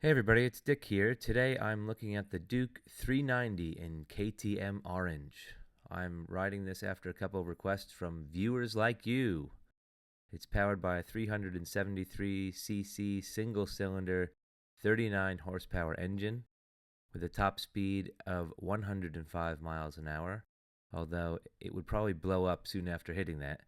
Hey everybody, it's Dick here. Today I'm looking at the Duke 390 in KTM Orange. I'm riding this after a couple of requests from viewers like you. It's powered by a 373cc single-cylinder 39 horsepower engine with a top speed of 105 miles an hour, although it would probably blow up soon after hitting that.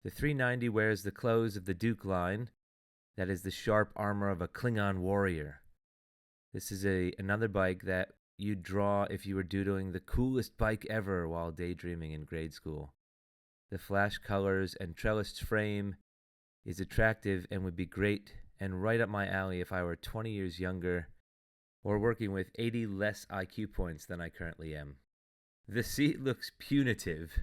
The 390 wears the clothes of the Duke line, that is the sharp armor of a Klingon warrior. This is another bike that you'd draw if you were doodling the coolest bike ever while daydreaming in grade school. The flash colors and trellised frame is attractive and would be great and right up my alley if I were 20 years younger or working with 80 less IQ points than I currently am. The seat looks punitive.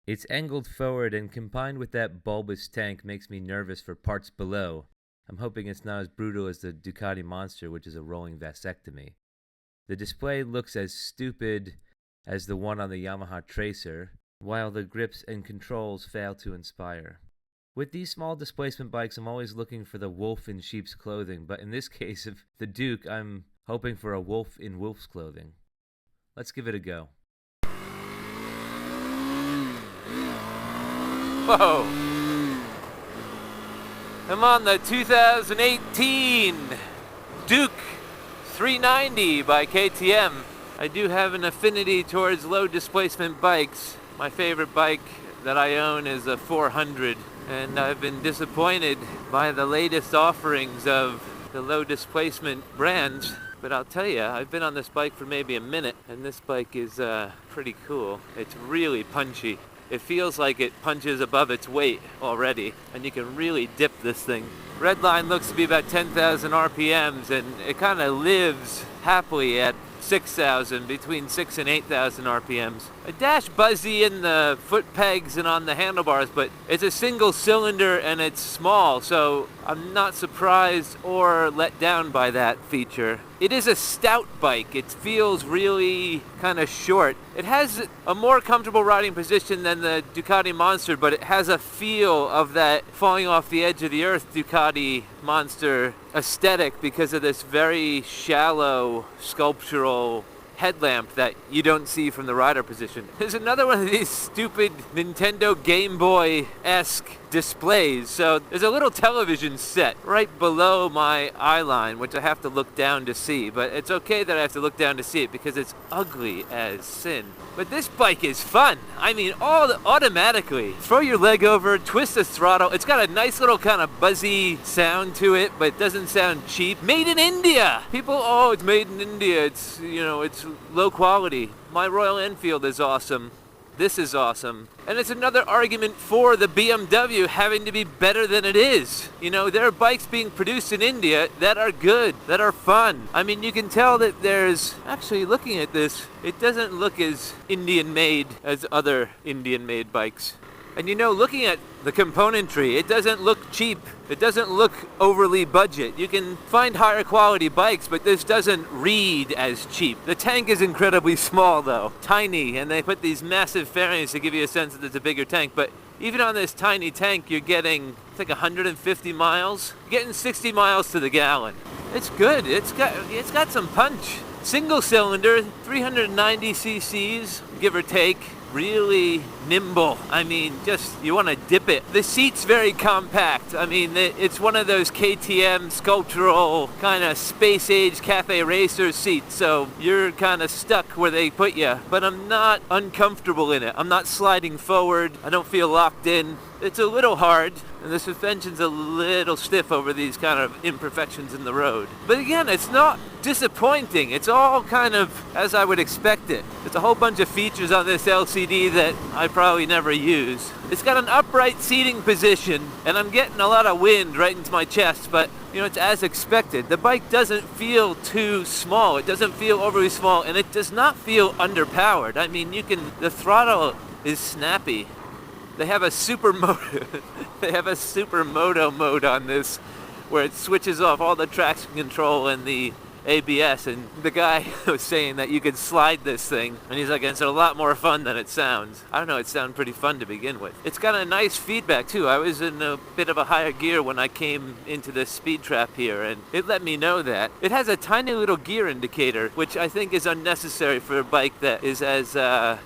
It's angled forward and combined with that bulbous tank makes me nervous for parts below. I'm hoping it's not as brutal as the Ducati Monster, which is a rolling vasectomy. The display looks as stupid as the one on the Yamaha Tracer, while the grips and controls fail to inspire. With these small displacement bikes, I'm always looking for the wolf in sheep's clothing, but in this case of the Duke, I'm hoping for a wolf in wolf's clothing. Let's give it a go. Whoa! I'm on the 2018 Duke 390 by KTM. I do have an affinity towards low displacement bikes. My favorite bike that I own is a 400, and I've been disappointed by the latest offerings of the low displacement brands. But I'll tell you, I've been on this bike for maybe a minute, and this bike is pretty cool. It's really punchy. It feels like it punches above its weight already, and you can really dip this thing. Redline looks to be about 10,000 RPMs, and it kind of lives happily at 6,000, between 6 and 8,000 RPMs. A dash buzzy in the foot pegs and on the handlebars, but it's a single cylinder and it's small, so I'm not surprised or let down by that feature. It is a stout bike. It feels really kind of short. It has a more comfortable riding position than the Ducati Monster, but it has a feel of that falling off the edge of the earth Ducati Monster aesthetic because of this very shallow sculptural headlamp that you don't see from the rider position. There's another one of these stupid Nintendo Game Boy-esque displays. So there's a little television set right below my eye line, which I have to look down to see. But it's okay that I have to look down to see it because it's ugly as sin. But this bike is fun. I mean, automatically. Throw your leg over, twist the throttle. It's got a nice little kind of buzzy sound to it, but it doesn't sound cheap. Made in India! People, it's made in India. It's, it's low quality. My Royal Enfield is awesome. This is awesome. And it's another argument for the BMW having to be better than it is. There are bikes being produced in India that are good, that are fun. I mean, you can tell that there's, actually looking at this, it doesn't look as Indian-made as other Indian-made bikes. And looking at the componentry, it doesn't look cheap. It doesn't look overly budget. You can find higher quality bikes, but this doesn't read as cheap. The tank is incredibly small though, tiny, and they put these massive fairings to give you a sense that it's a bigger tank. But even on this tiny tank, you're getting, I think, 150 miles. You're getting 60 miles to the gallon. It's good. It's got some punch. Single cylinder, 390 cc's, give or take. Really nimble. I mean, just, you want to dip it. The seat's very compact. I mean, it's one of those KTM sculptural kind of space age cafe racer seats, so you're kind of stuck where they put you. But I'm not uncomfortable in it. I'm not sliding forward. I don't feel locked in. It's a little hard, and the suspension's a little stiff over these kind of imperfections in the road. But again, it's not disappointing. It's all kind of as I would expect it. There's a whole bunch of features on this LCD that I probably never use. It's got an upright seating position, and I'm getting a lot of wind right into my chest, but it's as expected. The bike doesn't feel too small. It doesn't feel overly small, and it does not feel underpowered. I mean, the throttle is snappy. They have a supermoto mode on this where it switches off all the traction control and the ABS, and the guy was saying that you could slide this thing, and he's like, it's a lot more fun than it sounds. I don't know, it sounded pretty fun to begin with. It's got a nice feedback too. I was in a bit of a higher gear when I came into this speed trap here, and it let me know that. It has a tiny little gear indicator, which I think is unnecessary for a bike that is as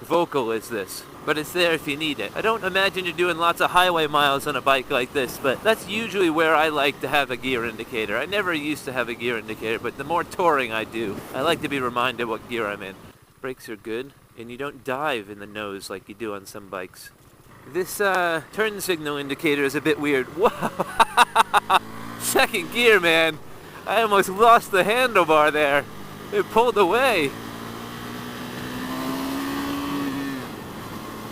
vocal as this. But it's there if you need it. I don't imagine you're doing lots of highway miles on a bike like this, but that's usually where I like to have a gear indicator. I never used to have a gear indicator, but the more touring I do, I like to be reminded what gear I'm in. Brakes are good, and you don't dive in the nose like you do on some bikes. This turn signal indicator is a bit weird. Whoa! Second gear, man. I almost lost the handlebar there. It pulled away.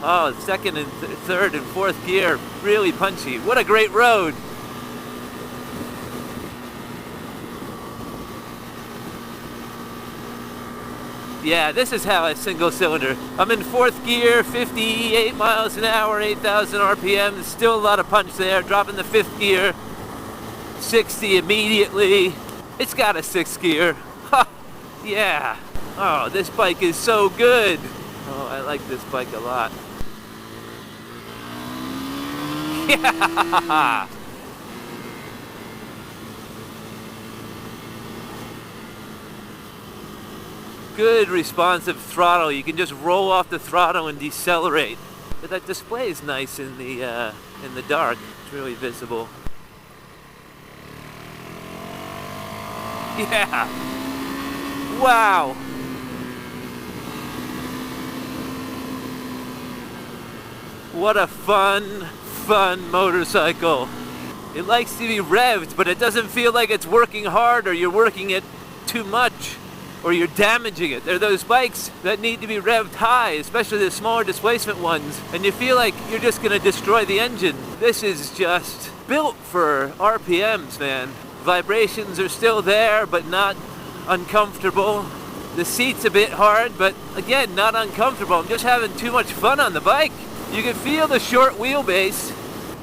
Oh, second and third and fourth gear, really punchy. What a great road. Yeah, this is how a single cylinder. I'm in fourth gear, 58 miles an hour, 8,000 RPM. There's still a lot of punch there. Dropping the fifth gear, 60 immediately. It's got a sixth gear. Ha! Yeah. Oh, this bike is so good. Oh, I like this bike a lot. Yeah! Good responsive throttle. You can just roll off the throttle and decelerate. But that display is nice in the dark. It's really visible. Yeah! Wow! What a fun motorcycle. It likes to be revved, but it doesn't feel like it's working hard or you're working it too much or you're damaging it. They're those bikes that need to be revved high, especially the smaller displacement ones, and you feel like you're just gonna destroy the engine. This is just built for RPMs, man. Vibrations are still there, but not uncomfortable. The seat's a bit hard, but again, not uncomfortable. I'm just having too much fun on the bike. You can feel the short wheelbase,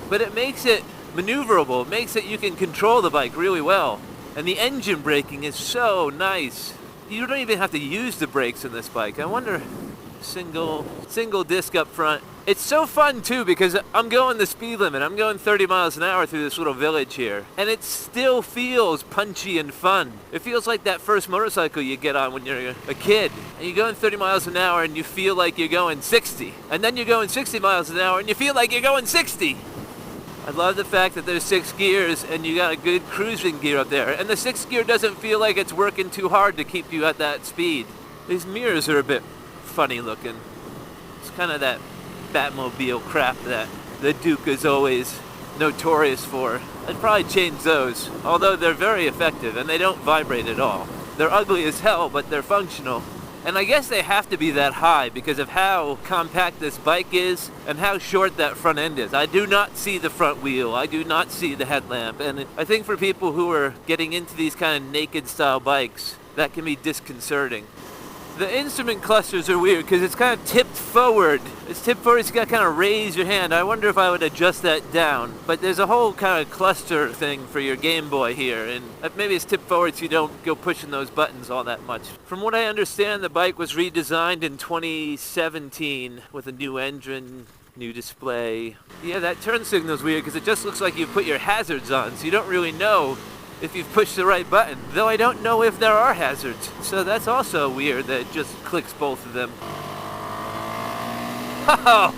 but it makes it maneuverable. It makes it you can control the bike really well. And the engine braking is so nice. You don't even have to use the brakes in this bike. I wonder, single disc up front. It's so fun too because I'm going the speed limit. I'm going 30 miles an hour through this little village here. And it still feels punchy and fun. It feels like that first motorcycle you get on when you're a kid. And you're going 30 miles an hour and you feel like you're going 60. And then you're going 60 miles an hour and you feel like you're going 60. I love the fact that there's 6 gears and you got a good cruising gear up there. And the 6th gear doesn't feel like it's working too hard to keep you at that speed. These mirrors are a bit funny looking. It's kind of that Batmobile crap that the Duke is always notorious for. I'd probably change those, although they're very effective and they don't vibrate at all. They're ugly as hell, but they're functional. And I guess they have to be that high because of how compact this bike is and how short that front end is. I do not see the front wheel. I do not see the headlamp. And I think for people who are getting into these kind of naked style bikes, that can be disconcerting. The instrument clusters are weird because it's kind of tipped forward. It's tipped forward, so you got to kind of raise your hand. I wonder if I would adjust that down. But there's a whole kind of cluster thing for your Game Boy here, and maybe it's tipped forward so you don't go pushing those buttons all that much. From what I understand, the bike was redesigned in 2017 with a new engine, new display. Yeah, that turn signal's weird because it just looks like you put your hazards on, so you don't really know if you've pushed the right button, though I don't know if there are hazards. So that's also weird that it just clicks both of them. Oh,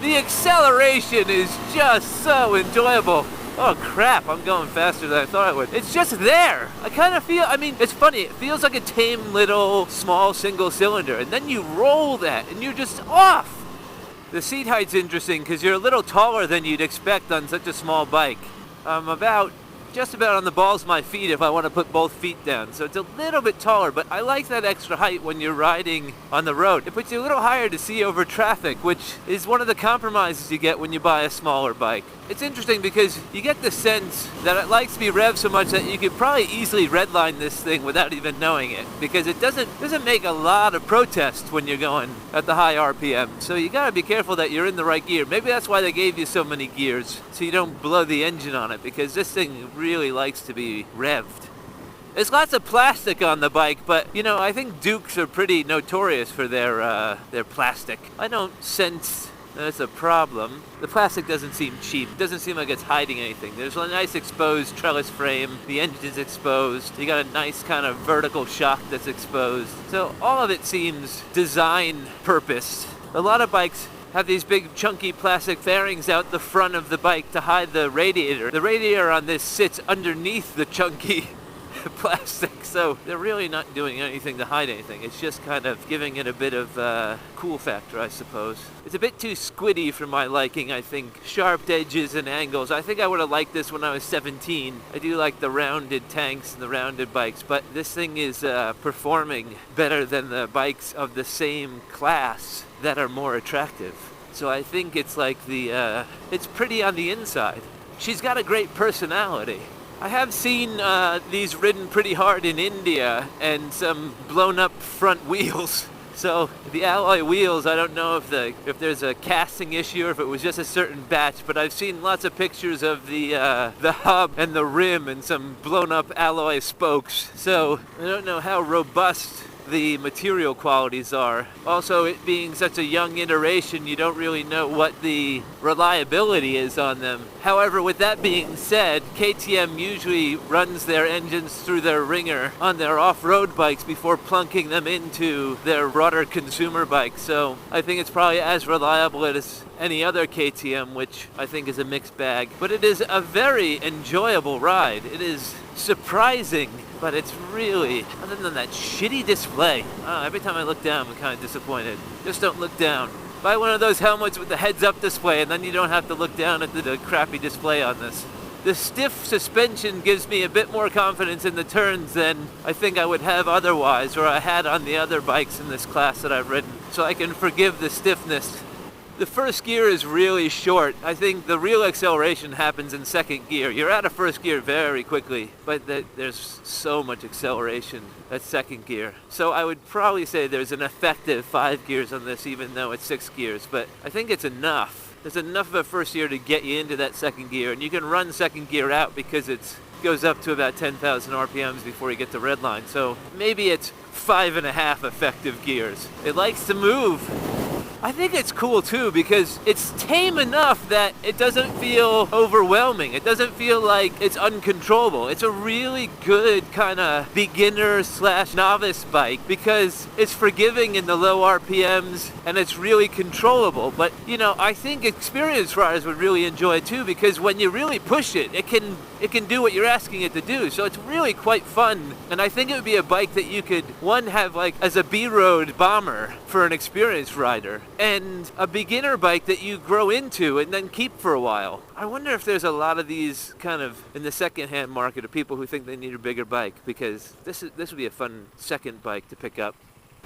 the acceleration is just so enjoyable. Oh crap, I'm going faster than I thought I would. It's just there. I kind of feel, it's funny, it feels like a tame little small single cylinder, and then you roll that and you're just off. The seat height's interesting because you're a little taller than you'd expect on such a small bike. I'm just about on the balls of my feet if I want to put both feet down. So it's a little bit taller, but I like that extra height when you're riding on the road. It puts you a little higher to see over traffic, which is one of the compromises you get when you buy a smaller bike. It's interesting because you get the sense that it likes to be revved so much that you could probably easily redline this thing without even knowing it, because it doesn't make a lot of protest when you're going at the high RPM. So you gotta be careful that you're in the right gear. Maybe that's why they gave you so many gears, so you don't blow the engine on it, because this thing really likes to be revved. There's lots of plastic on the bike, but you know, I think Dukes are pretty notorious for their plastic. I don't sense that's a problem. The plastic doesn't seem cheap. It doesn't seem like it's hiding anything. There's a nice exposed trellis frame. The engine's exposed. You got a nice kind of vertical shock that's exposed. So all of it seems design purposed. A lot of bikes have these big chunky plastic fairings out the front of the bike to hide the radiator. The radiator on this sits underneath the chunky plastic, so they're really not doing anything to hide anything. It's just kind of giving it a bit of cool factor, I suppose. It's a bit too squiddy for my liking, I think. Sharp edges and angles. I think I would have liked this when I was 17. I do like the rounded tanks and the rounded bikes, but this thing is performing better than the bikes of the same class that are more attractive. So I think it's like it's pretty on the inside. She's got a great personality. I have seen these ridden pretty hard in India and some blown up front wheels. So the alloy wheels, I don't know if there's a casting issue or if it was just a certain batch, but I've seen lots of pictures of the hub and the rim and some blown up alloy spokes. So I don't know how robust the material qualities are. Also, it being such a young iteration, you don't really know what the reliability is on them. However, with that being said, KTM usually runs their engines through their ringer on their off-road bikes before plunking them into their broader consumer bikes. So I think it's probably as reliable as any other KTM, which I think is a mixed bag. But it is a very enjoyable ride. It is surprising, but it's really, other than that shitty display, every time I look down I'm kind of disappointed. Just don't look down. Buy one of those helmets with the heads-up display and then you don't have to look down at the crappy display on this. The stiff suspension gives me a bit more confidence in the turns than I think I would have otherwise, or I had on the other bikes in this class that I've ridden, so I can forgive the stiffness. The first gear is really short. I think the real acceleration happens in second gear. You're out of first gear very quickly, but there's so much acceleration at second gear. So I would probably say there's an effective 5 gears on this, even though it's 6 gears, but I think it's enough. There's enough of a first gear to get you into that second gear, and you can run second gear out because it goes up to about 10,000 RPMs before you get to redline. So maybe it's 5.5 effective gears. It likes to move. I think it's cool too because it's tame enough that it doesn't feel overwhelming. It doesn't feel like it's uncontrollable. It's a really good kind of beginner/novice bike because it's forgiving in the low RPMs and it's really controllable. But you know, I think experienced riders would really enjoy it too because when you really push it, it can do what you're asking it to do. So it's really quite fun. And I think it would be a bike that you could, one, have like as a B-road bomber for an experienced rider, and a beginner bike that you grow into and then keep for a while. I wonder if there's a lot of these kind of in the second-hand market of people who think they need a bigger bike, because this would be a fun second bike to pick up.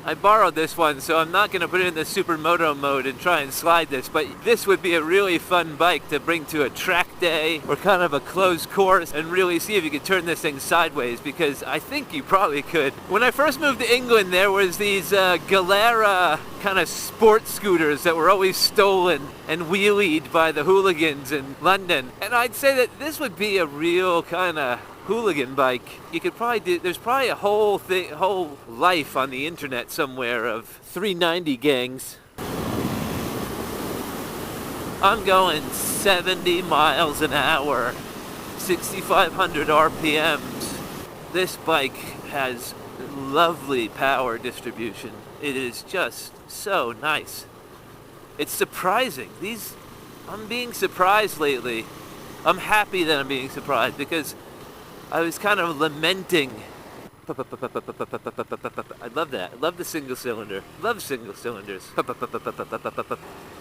I borrowed this one, so I'm not going to put it in the supermoto mode and try and slide this, but this would be a really fun bike to bring to a track day or kind of a closed course and really see if you could turn this thing sideways, because I think you probably could. When I first moved to England, there was these Galera kind of sports scooters that were always stolen and wheelied by the hooligans in London, and I'd say that this would be a real kind of hooligan bike. You could probably do, there's probably a whole life on the internet somewhere of 390 gangs. I'm going 70 miles an hour, 6,500 RPMs. This bike has lovely power distribution. It is just so nice. It's surprising. I'm being surprised lately. I'm happy that I'm being surprised because I was kind of lamenting. I love that. I love the single cylinder. Love single cylinders.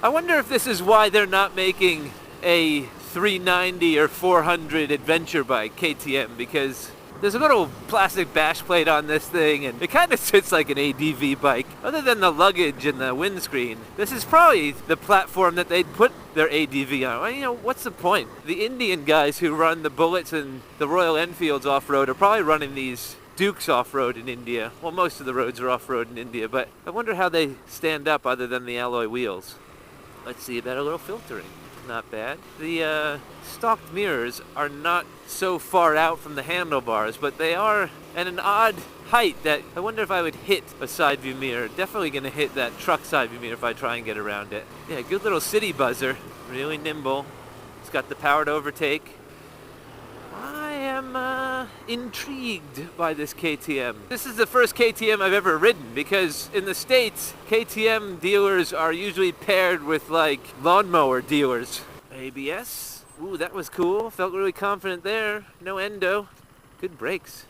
I wonder if this is why they're not making a 390 or 400 adventure bike, KTM, because there's a little plastic bash plate on this thing, and it kind of sits like an ADV bike. Other than the luggage and the windscreen, this is probably the platform that they'd put their ADV on. Well, you know, what's the point? The Indian guys who run the Bullets and the Royal Enfields off-road are probably running these Dukes off-road in India. Well, most of the roads are off-road in India, but I wonder how they stand up other than the alloy wheels. Let's see about a little filtering. Not bad. The stocked mirrors are not so far out from the handlebars, but they are and an odd height that I wonder if I would hit a side view mirror. Definitely gonna hit that truck side view mirror if I try and get around it. Yeah, good little city buzzer. Really nimble. It's got the power to overtake. I am intrigued by this KTM. This is the first KTM I've ever ridden because in the States, KTM dealers are usually paired with like lawnmower dealers. ABS. Ooh, that was cool. Felt really confident there. No endo. Good brakes.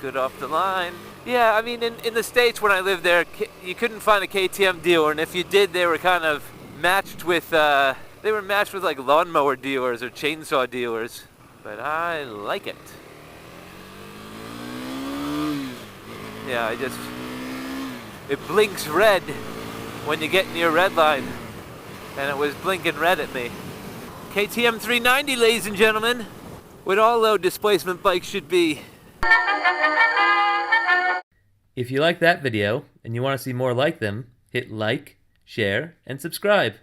Good off the line. Yeah, I mean, in the States when I lived there, you couldn't find a KTM dealer, and if you did, they were kind of matched with, like lawnmower dealers or chainsaw dealers. But I like it. Yeah, it blinks red when you get near red line. And it was blinking red at me. KTM 390, ladies and gentlemen. What all low displacement bikes should be. If you like that video and you want to see more like them, hit like, share, and subscribe.